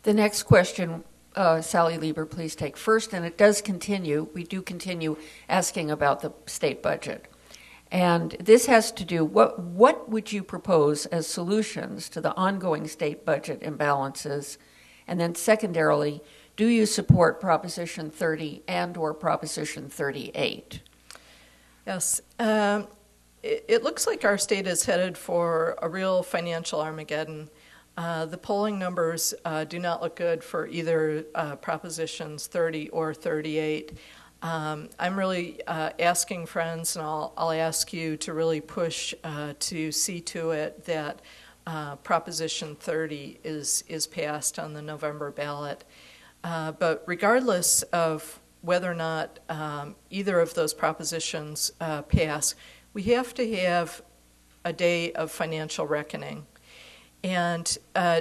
The next question, Sally Lieber, please take first, and it does continue. We do continue asking about the state budget. And this has to do, what would you propose as solutions to the ongoing state budget imbalances? And then secondarily, do you support Proposition 30 and or Proposition 38? Yes. It looks like our state is headed for a real financial Armageddon. The polling numbers do not look good for either Propositions 30 or 38. I'm really asking friends, and I'll ask you to really push to see to it that Proposition 30 is passed on the November ballot. But regardless of whether or not either of those propositions pass, we have to have a day of financial reckoning. And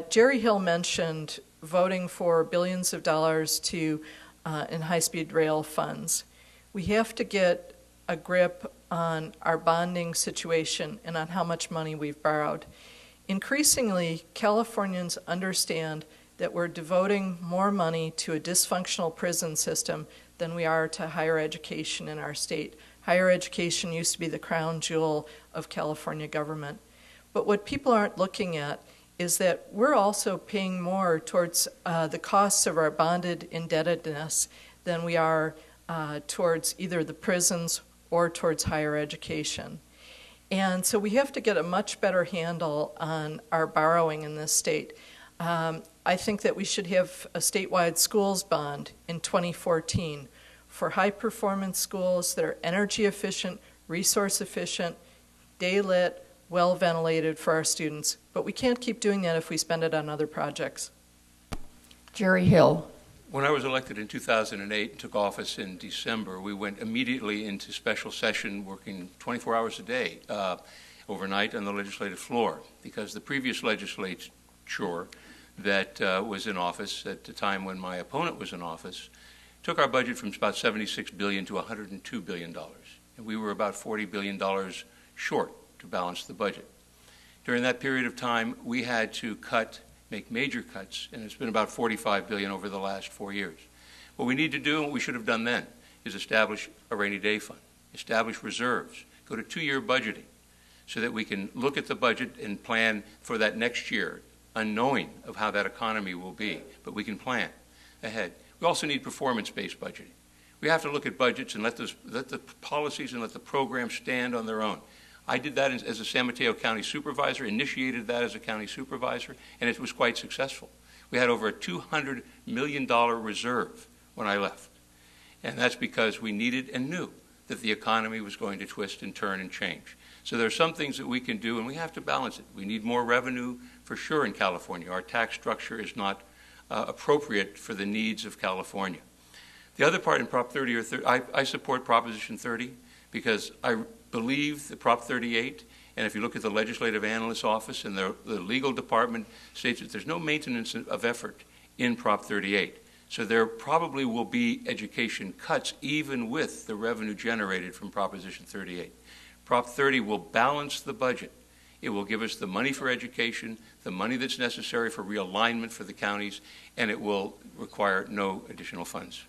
Jerry Hill mentioned voting for billions of dollars in high-speed rail funds. We have to get a grip on our bonding situation and on how much money we've borrowed. Increasingly, Californians understand that we're devoting more money to a dysfunctional prison system than we are to higher education in our state. Higher education used to be the crown jewel of California government. But what people aren't looking at is that we're also paying more towards the costs of our bonded indebtedness than we are towards either the prisons or towards higher education. And so we have to get a much better handle on our borrowing in this state. I think that we should have a statewide schools bond in 2014 for high-performance schools that are energy efficient, resource efficient, day-lit, well-ventilated for our students. But we can't keep doing that if we spend it on other projects. Jerry Hill. When I was elected in 2008 and took office in December, we went immediately into special session, working 24 hours a day overnight on the legislative floor, because the previous legislature that was in office at the time when my opponent was in office took our budget from about $76 billion to $102 billion. And we were about $40 billion short to balance the budget. During that period of time, we had to make major cuts, and it's been about $45 billion over the last 4 years. What we need to do, and what we should have done then, is establish a rainy day fund, establish reserves, go to 2-year budgeting, so that we can look at the budget and plan for that next year, unknowing of how that economy will be, but we can plan ahead. We also need performance-based budgeting. We have to look at budgets and let the policies and let the programs stand on their own. I did that as a San Mateo County supervisor, initiated that as a county supervisor, and it was quite successful. We had over a $200 million reserve when I left. And that's because we needed and knew that the economy was going to twist and turn and change. So there are some things that we can do, and we have to balance it. We need more revenue for sure in California. Our tax structure is not appropriate for the needs of California. The other part in Prop 30 or 30, I support Proposition 30 because I believe that Prop 38, and if you look at the Legislative Analyst's Office and the legal department states that there's no maintenance of effort in Prop 38. So there probably will be education cuts even with the revenue generated from Proposition 38. Prop 30 will balance the budget. It will give us the money for education, the money that's necessary for realignment for the counties, and it will require no additional funds.